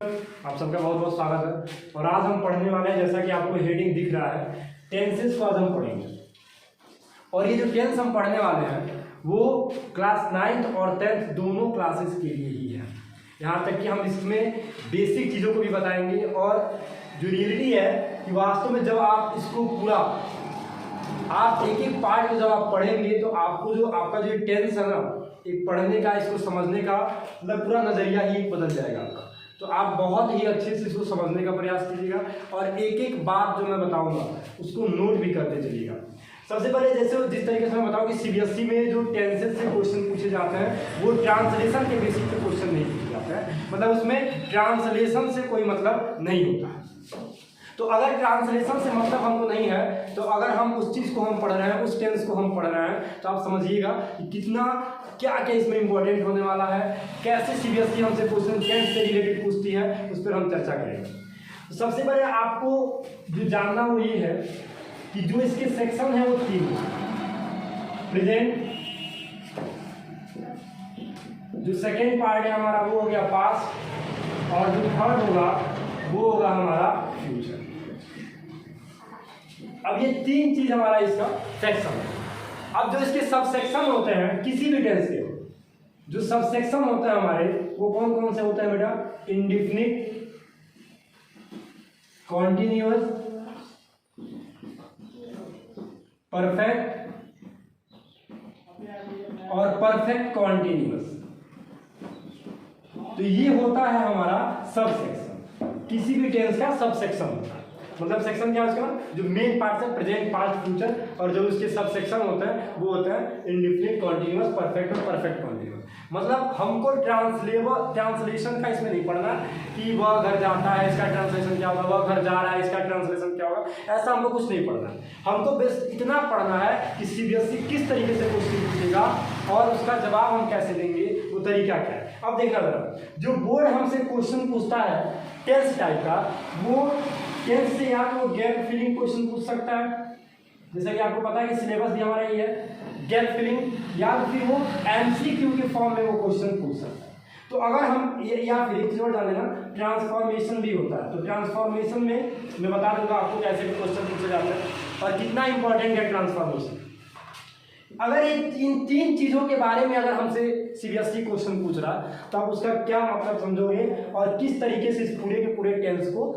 आप सबका बहुत बहुत स्वागत है। और आज हम पढ़ने वाले हैं, जैसा कि आपको हेडिंग दिख रहा है, टेंसेस को आज हम पढ़ेंगे। और ये जो टेंस हम पढ़ने वाले हैं वो क्लास 9th और 10th दोनों क्लासेस के लिए ही है। यहाँ तक कि हम इसमें बेसिक चीज़ों को भी बताएंगे। और जो रियलिटी है कि वास्तव में जब आप इसको पूरा आप एक एक पार्ट को जब आप पढ़ेंगे तो आपको जो आपका जो टेंस है ना, एक पढ़ने का, इसको समझने का मतलब पूरा नज़रिया ही बदल जाएगा आपका। तो आप बहुत ही अच्छे से इसको समझने का प्रयास कीजिएगा और एक एक बात जो मैं बताऊंगा उसको नोट भी करते चलिएगा। सबसे पहले जैसे जिस तरीके से मैं बताऊं कि सीबीएसई में जो टेंसेस से क्वेश्चन पूछे जाते हैं वो ट्रांसलेशन के बेसिस पे क्वेश्चन नहीं पूछे जाते हैं, मतलब उसमें ट्रांसलेशन से कोई मतलब नहीं होता है। तो अगर ट्रांसलेशन से मतलब हमको नहीं है, तो अगर हम उस चीज़ को हम पढ़ रहे हैं, उस टेंस को हम पढ़ रहे हैं, तो आप समझिएगा कि कितना क्या क्या इसमें इंपॉर्टेंट होने वाला है, कैसे सीबीएसई हमसे क्वेश्चन टेंस से रिलेटेड पूछती है, उस पर हम चर्चा करेंगे। तो सबसे पहले आपको जो जानना वो ये है कि जो इसके सेक्शन है वो 3 है। प्रेजेंट, जो सेकेंड पार्ट है हमारा वो हो गया पास्ट, और जो थर्ड होगा वो होगा हमारा फ्यूचर। अब ये 3 चीज हमारा इसका सेक्शन है। अब जो इसके सब सेक्शन होते हैं किसी भी टेंस के, जो सब सेक्शन होते हैं हमारे, वो कौन कौन से होते हैं बेटा? इंडेफिनिट, कॉन्टिन्यूअस, परफेक्ट और परफेक्ट कॉन्टिन्यूअस। तो ये होता है हमारा सब सेक्शन। किसी भी टेंस का सब सेक्शन होता है। मतलब सेक्शन क्या है उसका? जो मेन पार्ट है प्रेजेंट, पास्ट, फ्यूचर, और जो उसके सब सेक्शन होते हैं वो होते हैं इंडेफिनिट, कॉन्टिन्यूअस, परफेक्ट और परफेक्ट कॉन्टिन्यूअस। मतलब हमको ट्रांसलेशन का इसमें नहीं पढ़ना कि वह घर जाता है इसका ट्रांसलेशन क्या होगा, वह घर जा रहा है इसका ट्रांसलेशन क्या होगा, ऐसा हमको कुछ नहीं पढ़ना है। हमको बस इतना पढ़ना है कि सीबीएसई किस तरीके से क्वेश्चन पूछेगा और उसका जवाब हम कैसे देंगे, वो तरीका क्या है। अब देखना जरा, जो बोर्ड हमसे क्वेश्चन पूछता है टेंस टाइप का, वो टेंस से या तो गैप फिलिंग क्वेश्चन पूछ सकता है, जैसा कि आपको पता है कि सिलेबस भी हमारा ये है, गैप फिलिंग, या फिर वो एमसीक्यू के फॉर्म में वो क्वेश्चन पूछ सकता है। तो अगर हम या फिर एक चीज और जान लेना, ट्रांसफॉर्मेशन भी होता है। तो ट्रांसफॉर्मेशन में मैं बता दूंगा आपको कैसे क्वेश्चन पूछे जाते हैं और कितना इंपॉर्टेंट है ट्रांसफॉर्मेशन। अगर इन 3 चीज़ों के बारे में अगर हमसे सीबीएसई क्वेश्चन पूछ रहा तो आप उसका क्या मतलब समझोगे और किस तरीके से इस पूरे के पूरे टेंस को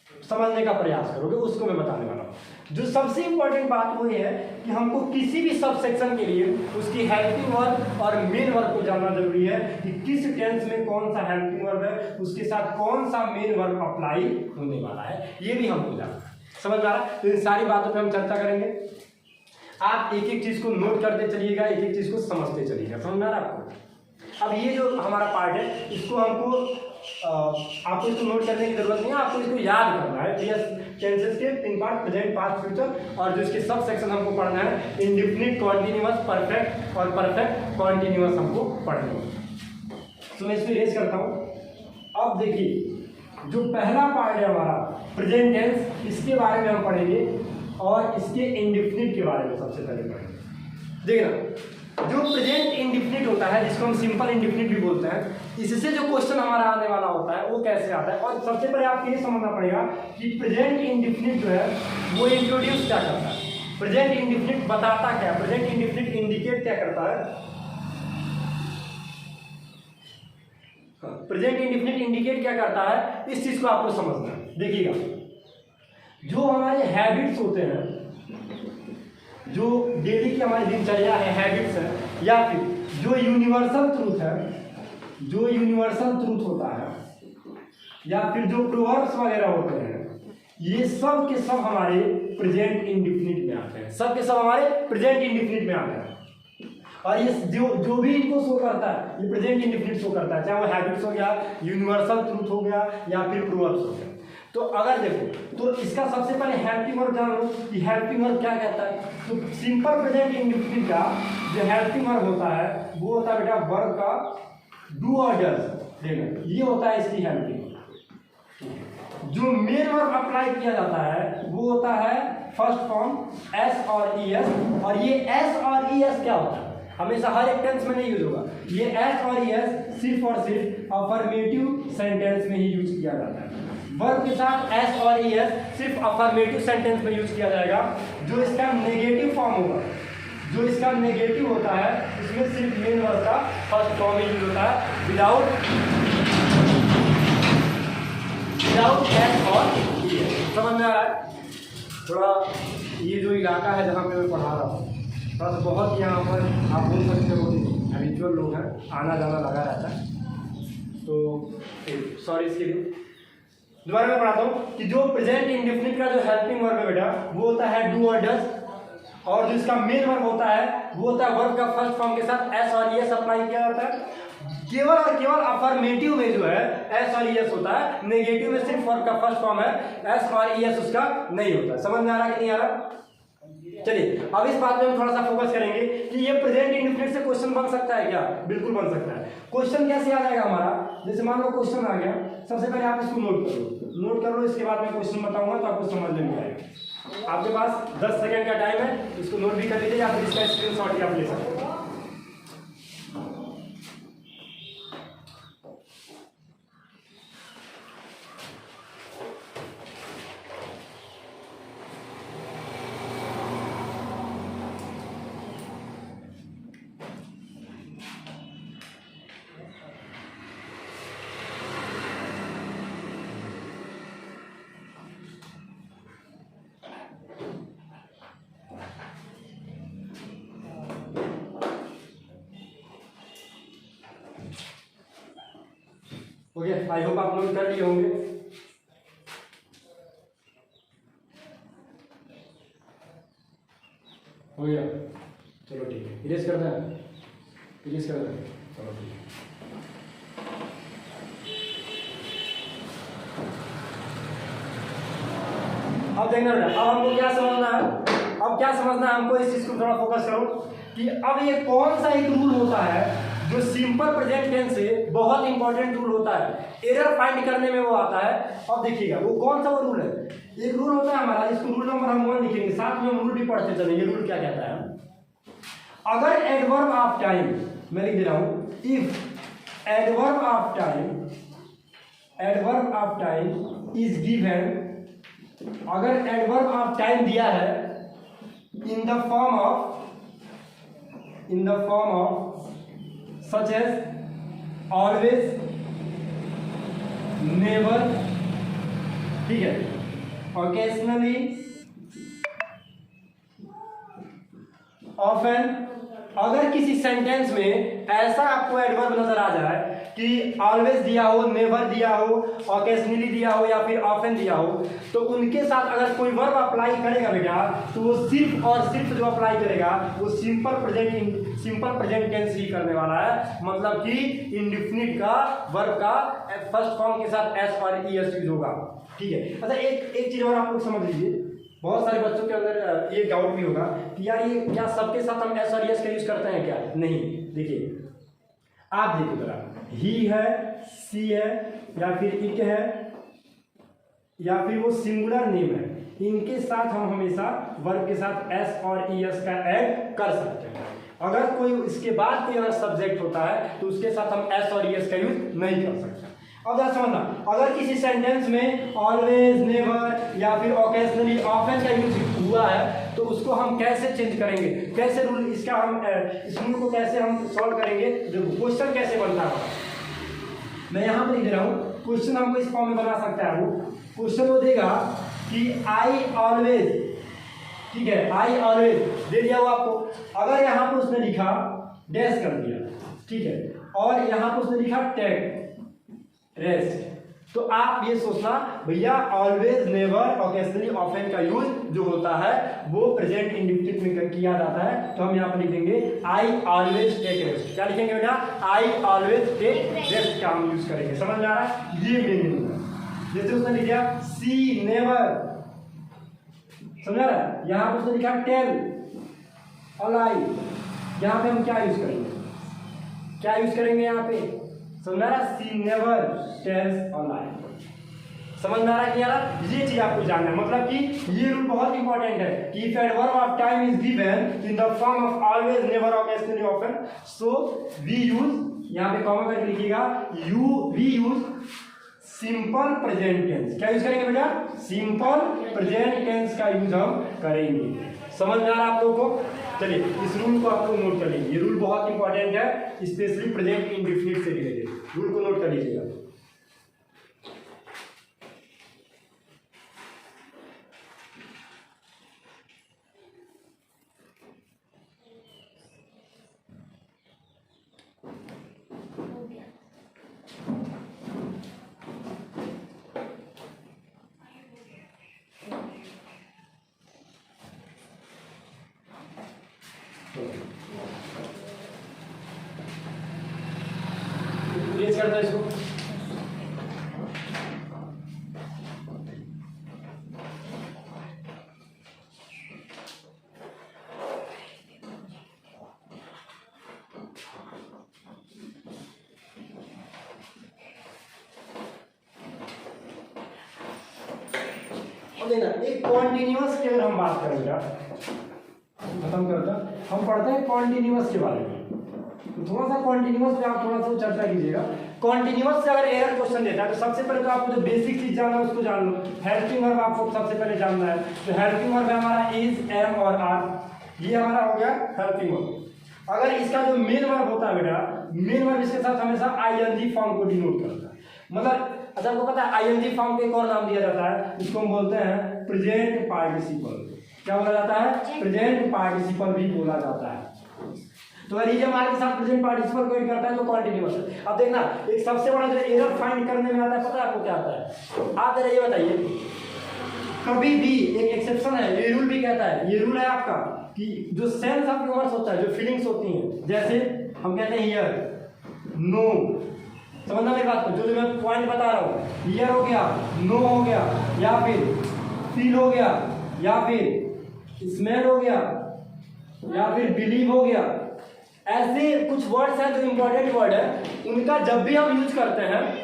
समझने का प्रयास करोगे, उसको मैं बताने वाला हूँ। जो सबसे इंपॉर्टेंट बात वो ये है कि हमको किसी भी सब सेक्शन के लिए उसकी हेल्पिंग वर्ब और मेन वर्ब को जानना जरूरी है कि किस टेंस में कौन सा हेल्पिंग वर्ब है, उसके साथ कौन सा मेन वर्ब अप्लाई होने वाला है, ये भी हमको जानना है। समझ में आ रहा है? तो इन सारी बातों पर हम चर्चा करेंगे। आप एक एक चीज को नोट करते चलिएगा, एक एक चीज को समझते चलिएगा। समझ में आ रहा है आपको? अब ये जो हमारा पार्ट है इसको आपको इसको नोट करने की जरूरत नहीं है, आपको इसको याद करना है। टेंसेस के 3 पार्ट, प्रेजेंट, पास्ट, फ्यूचर, और जो इसके सब सेक्शन हमको पढ़ना है इंडेफिनिट, कॉन्टिन्यूअस, परफेक्ट और परफेक्ट कॉन्टिन्यूअस हमको पढ़ना है। तो मैं इसको रेज करता हूँ। अब देखिए जो पहला पार्ट है हमारा प्रेजेंट टेंस, इसके बारे में हम पढ़ेंगे और इसके इंडेफिनिट के बारे में सबसे पहले पढ़ेंगे। देखना, जो प्रेजेंट इंडेफिनिट होता है, जिसको हम सिंपल इंडेफिनिट भी बोलते हैं, इससे जो क्वेश्चन हमारा आने वाला होता है वो कैसे आता है। और सबसे पहले आपको ये समझना पड़ेगा कि प्रेजेंट इंडेफिनिट जो है वो इंट्रोड्यूस क्या करता है। प्रेजेंट इंडेफिनिट बताता क्या है, प्रेजेंट इंडेफिनिट इंडिकेट क्या करता है, प्रेजेंट इंडेफिनिट इंडिकेट क्या करता है, इस चीज को आपको समझना है। देखिएगा, जो हमारे हैबिट्स होते हैं, जो डेली की हमारी दिनचर्या है, हैबिट्स है, या फिर जो यूनिवर्सल ट्रूथ है, जो यूनिवर्सल ट्रूथ होता है, या फिर जो प्रोवर्ब्स वगैरह होते हैं, ये सब के सब हमारे प्रेजेंट इंडेफिनिट में आते हैं। सब के सब हमारे प्रेजेंट इंडेफिनिट में आते हैं। और ये जो भी इनको शो करता है ये प्रेजेंट इंडेफिनिट शो करता है, चाहे वो हैबिट्स हो गया, यूनिवर्सल ट्रूथ हो गया, या फिर प्रोवर्ब्स हो गया। तो अगर देखो तो इसका सबसे पहले हेल्पिंग वर्ब जान लो कि हेल्पिंग वर्ब क्या कहता है। तो सिंपल प्रेजेंट इंडेफिनिट का जो हेल्पिंग वर्ब होता है वो होता है बेटा वर्ब का डू और डज। देखो ये होता है इसकी हेल्पिंग। जो मेन वर्ब अप्लाई किया जाता है वो होता है फर्स्ट फॉर्म एस और ई एस। और ये एस और ई एस क्या होता है? हमेशा हर एक टेंस में नहीं यूज होगा। ये एस और एस सिर्फ और सिर्फ अफर्मेटिव सेंटेंस में ही यूज किया जाता है। वर्ब के साथ एस और एस सिर्फ अफर्मेटिव सेंटेंस में यूज किया जाएगा। जो इसका नेगेटिव फॉर्म होगा, जो इसका नेगेटिव होता है, इसमें सिर्फ मेन वर्ब का फर्स्ट फॉर्म ही यूज होता है विदाउट एस और एस। समझ में आ रहा है? थोड़ा ये जो इलाका है जहाँ पे मैं पढ़ा रहा हूँ, थोड़ा सा बहुत यहाँ पर आप बोल सकते हो कि हैबिचुअल लोग हैं, आना जाना लगा रहता है, तो सॉरी इसके लिए। दोबारा मैं पढ़ाता हूँ कि जो प्रेजेंट इंडेफिनिट का जो हेल्पिंग वर्ब है बेटा, वो होता है डू और डज, और जो इसका मेन वर्ब होता है वो होता है वर्ब का फर्स्ट फॉर्म के साथ एस और एस अप्लाई किया जाता है। केवल और केवल अफर्मेटिव में जो है एस और एस होता है, नेगेटिव में सिर्फ वर्ब का फर्स्ट फॉर्म है, एस और एस उसका नहीं होता। समझ में आ रहा है कि नहीं आ रहा? चलिए अब इस बात पे हम थोड़ा सा फोकस करेंगे कि ये प्रेजेंट इंडेफिनिट से क्वेश्चन बन सकता है क्या? बिल्कुल बन सकता है। क्वेश्चन कैसे आ जाएगा हमारा? जैसे मान लो क्वेश्चन आ गया, सबसे पहले आप इसको नोट कर लो, इसके बाद मैं क्वेश्चन बताऊंगा तो आपको समझ में आएगा। आपके पास 10 सेकंड का टाइम है, इसको नोट भी कर लीजिए या फिर इसका स्क्रीनशॉट भी आप ले सकते हो। ओके, आई होप आप नोट कर लिए होंगे। हो गया? चलो ठीक है, इरेज करना है, इरेज करना है, चलो ठीक है। अब देखना बेटा, अब हमको क्या समझना है, अब क्या समझना है हमको, इस चीज को थोड़ा फोकस करो कि अब ये कौन सा एक रूल होता है जो सिंपल प्रेजेंट टेंस से बहुत इंपॉर्टेंट रूल होता है, एरर फाइंड करने में वो आता है। अब देखिएगा वो कौन सा वो रूल है। एक रूल होता है हमारा, इसको रूल नंबर हम 1 लिखेंगे, साथ में हम रूल भी पढ़ते चलेंगे। रूल क्या कहता है? अगर एडवर्ब ऑफ टाइम, मैं लिख दे रहा हूं, if adverb of time is given, अगर एडवर्ब ऑफ टाइम दिया है इन the form of such as always, never, ठीक है, occasionally, often। अगर किसी सेंटेंस में ऐसा आपको एडवर्ब नजर आ जाए कि ऑलवेज दिया हो, नेवर दिया हो, ऑकेजनली दिया हो या फिर ऑफन दिया हो, तो उनके साथ अगर कोई वर्ब अप्लाई करेगा बेटा, तो वो सिर्फ और सिर्फ जो अप्लाई करेगा वो सिंपल प्रेजेंट टेंस ही करने वाला है। मतलब कि इंडेफिनिट का वर्ब का फर्स्ट फॉर्म के साथ एस और एस यूज होगा। ठीक है। अच्छा, एक चीज और आप लोग समझ लीजिए, बहुत सारे बच्चों के अंदर ये डाउट भी होगा कि यार ये क्या सबके साथ हम एस और एस का यूज करते हैं क्या? नहीं, देखिए आप देखिए जरा, ही है, सी है, या फिर इट है, या फिर वो सिंगुलर नेम है, इनके साथ हम हमेशा वर्ब के साथ एस और एस का ऐड कर सकते हैं। अगर कोई इसके बाद कोई अगर सब्जेक्ट होता है तो उसके साथ हम एस और एस का यूज नहीं कर सकते। अब जरा समझना, अगर किसी सेंटेंस में ऑलवेज, नेवर या फिर ओकेजनली, ऑफन का यूज हुआ है तो उसको हम कैसे चेंज करेंगे, कैसे रूल इसका हम इस रूल को कैसे हम सॉल्व करेंगे, देखो क्वेश्चन कैसे बनता है। मैं यहाँ पे लिख रहा हूँ, क्वेश्चन हमको इस फॉर्म में बना सकता है। वो क्वेश्चन वो देगा कि आई ऑलवेज, ठीक है, आई ऑलवेज दे दिया वो आपको। अगर यहाँ पे उसने लिखा डैश कर दिया, ठीक है, और यहाँ पे उसने लिखा टेक रेस्ट, तो आप ये सोचना भैया ऑलवेज, नेवर, ओकेजनली, ऑफन का यूज जो होता है वो प्रेजेंट इंडेफिनिट में किया जाता है। तो हम यहाँ पर लिख देंगे आई ऑलवेज टेक रेस्ट। क्या लिखेंगे बेटा? आई ऑलवेज टेक रेस्ट का हम यूज करेंगे। समझ में आ रहा है? ये मीनिंग है। जैसे उसने लिखा सी नेवर, समझ रहा है? यहाँ पर उसने लिखा टेल अलाइव, यहाँ पे हम क्या यूज करेंगे, क्या यूज करेंगे यहाँ पे? समझ रहा है? सी नेवर टेल्स अ लाई। समझ में आ रहा है कि यार ये चीज आपको जानना है, मतलब कि ये रूल बहुत इंपॉर्टेंट है कि if adverb of time is given in the form of always, never, occasionally, often, so we use, यहाँ पे कॉमा करके लिखिएगा, we use simple present tense. क्या यूज करेंगे बेटा? सिंपल प्रेजेंट टेंस का यूज हम करेंगे। समझ में आ रहा है आप लोगों को? चलिए इस रूल को आप लोग नोट कर लीजिए, ये रूल बहुत इंपॉर्टेंट है, स्पेशली प्रेजेंट इंडेफिनिट से रिलेटेड। रूल को नोट कर लीजिएगा। इरेज करता है इसको। और देखना एक कॉन्टिन्यूअस की अगर हम बात करें बेटा, खत्म करता हम पढ़ते हैं कॉन्टिन्यूअस के बारे में, तो थोड़ा सा कॉन्टिन्यूअस पे आप थोड़ा सा चर्चा कीजिएगा। कॉन्टिन्यूअस से अगर एरर क्वेश्चन देता है तो सबसे पहले तो आपको जो बेसिक चीज जानना है उसको जान लो। हेल्पिंग वर्ब आपको सबसे पहले जानना है, तो हेल्पिंग वर्ब है हमारा इज, एम और आर, ये हमारा हो गया हेल्पिंग वर्ब। अगर इसका जो मेन वर्ब होता है बेटा, मेन वर्ब इसके साथ हमेशा आईएनजी फॉर्म को डिनोट करता है। मतलब अच्छा आपको पता है आईएनजी फॉर्म को एक और नाम दिया जाता है, इसको हम बोलते हैं प्रेजेंट पार्टिसिपल। क्या बोला जाता है? प्रेजेंट पार्टिसिपल भी बोला जाता है। तो अगर ये हमारे के साथ प्रेजेंट पार्टिसिपल को ऐड करता है तो कॉन्टिन्यूअस है। अब देखना एक सबसे बड़ा जो एरर फाइंड करने में आता है, पता है आपको क्या आता है? आप जरा ये बताइए, कभी भी एक एक्सेप्शन है, ये रूल भी कहता है, ये रूल है आपका कि जो सेंस ऑफ ह्यूमर्स होता है, जो फीलिंग्स होती हैं, जैसे हम कहते हैं हियर, नो, समझना मेरी बात को, जो मैं पॉइंट बता रहा हूँ, हियर हो गया, नो हो गया, या फिर फील हो गया, या फिर स्मेल हो गया, या फिर बिलीव हो गया, ऐसे कुछ वर्ड्स हैं जो इंपॉर्टेंट वर्ड है, उनका जब भी हम यूज करते हैं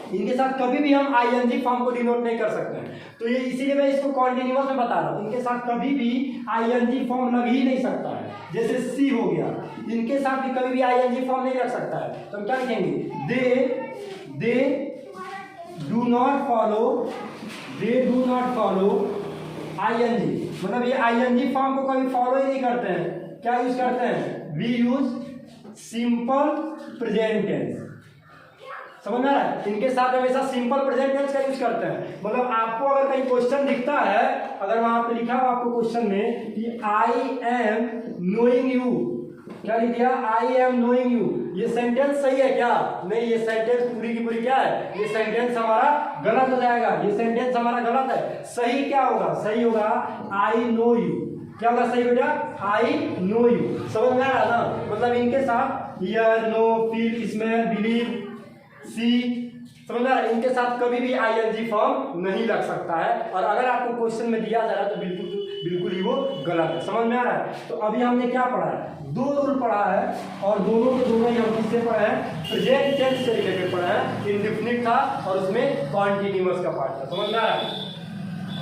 इनके साथ कभी भी हम आईएनजी फॉर्म को डिनोट नहीं कर सकते हैं। तो ये इसीलिए मैं इसको कॉन्टिन्यूअस में बता रहा हूँ, इनके साथ कभी भी आईएनजी फॉर्म लग ही नहीं सकता है। जैसे सी हो गया, इनके साथ भी कभी भी आईएनजी फॉर्म नहीं रख सकता है, तो हम क्या लिखेंगे? They do not follow ING, मतलब ये आईएनजी फॉर्म को कभी फॉलो ही नहीं करते हैं। क्या यूज करते हैं? We use simple present tense. समझ में आ रहा है? इनके साथ हमेशा सिंपल प्रेजेंट टेंस का यूज करते हैं। मतलब आपको अगर कहीं क्वेश्चन दिखता है, अगर वहां पे लिखा हो आपको क्वेश्चन में कि आई एम नोइंग यू, क्या लिख दिया? आई एम नोइंग यू, ये सेंटेंस सही है क्या? नहीं, ये सेंटेंस पूरी की पूरी क्या है? ये सेंटेंस हमारा गलत हो जाएगा, ये सेंटेंस हमारा गलत है। सही क्या होगा? सही होगा आई नो यू। क्या होगा सही बेटा? I know you. समझ में आ रहा ना? मतलब इनके साथ hear, know, feel, smell, believe, see, समझ में आ रहा है? इनके साथ कभी भी आईएनजी फॉर्म नहीं लग सकता है, और अगर आपको क्वेश्चन में दिया जा रहा है तो बिल्कुल ही वो गलत है। समझ में आ रहा है? तो अभी हमने क्या पढ़ा है? दो रूल पढ़ा है, और दोनों ही हम किससे पढ़े हैं? प्रेजेंट टेंस से रिलेटेड पढ़ा है। इंडेफिनिट था और उसमें कॉन्टिन्यूअस का पार्ट था। समझ में आ रहा है?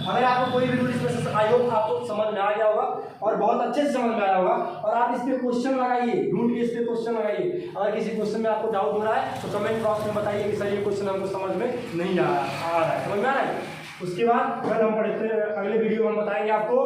अगर आपको कोई भी रूल इसमें से आई होप आपको समझ में आ गया होगा, और बहुत अच्छे से समझ में आया होगा, और आप इस पे क्वेश्चन लगाइए, ढूंढ के इस पे क्वेश्चन लगाइए। अगर किसी क्वेश्चन में आपको डाउट हो रहा है तो कमेंट बॉक्स में बताइए कि सर ये क्वेश्चन हमको समझ में नहीं आ रहा है। समझ में आ रहा है? उसके बाद कल हम पढ़ते हैं, अगले वीडियो में हम बताएंगे आपको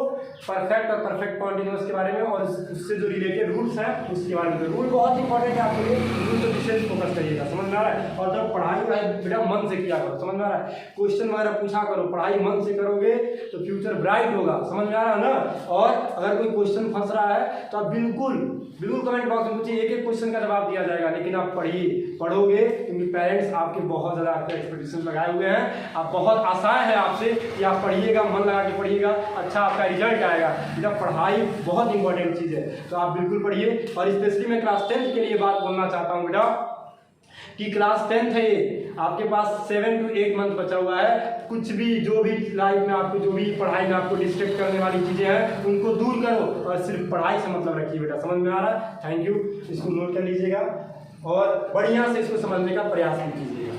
परफेक्ट और परफेक्ट कॉन्टिन्यूअस के बारे में, और उससे जो रिलेटेड रूल्स हैं उसके बारे में। रूल बहुत इंपॉर्टेंट है आपके लिए, रूल तो विशेष फोकस करिएगा। समझ में आ रहा है? और जब पढ़ाई बेटा मन से किया करो। समझ में आ रहा है? क्वेश्चन वगैरह पूछा करो, पढ़ाई मन से करोगे तो फ्यूचर ब्राइट होगा। समझ में आ रहा है ना? और अगर कोई क्वेश्चन फंस रहा है तो आप बिल्कुल कमेंट बॉक्स में पूछिए, एक क्वेश्चन का जवाब दिया जाएगा, लेकिन आप पढ़ोगे, क्योंकि पेरेंट्स आपके बहुत ज़्यादा आपके एक्सपेक्टेशन लगाए हुए हैं। आप बहुत आशाएं हैं आपसे कि आप पढ़िएगा, मन लगा के पढ़िएगा, अच्छा आपका रिजल्ट आएगा। जब पढ़ाई बहुत इंपॉर्टेंट चीज़ है, तो आप बिल्कुल पढ़िए। और स्पेशली मैं क्लास 10th के लिए बात बोलना चाहता हूँ बेटा, कि क्लास 10th है ये, आपके पास 7 to 8 मंथ बचा हुआ है। कुछ भी जो भी लाइफ में आपको, जो भी पढ़ाई में आपको डिस्ट्रैक्ट करने वाली चीज़ें हैं, उनको दूर करो और सिर्फ पढ़ाई से मतलब रखिए बेटा। समझ में आ रहा है? Thank you. इसको नोट कर लीजिएगा और बढ़िया से इसको समझने का प्रयास भी कीजिएगा।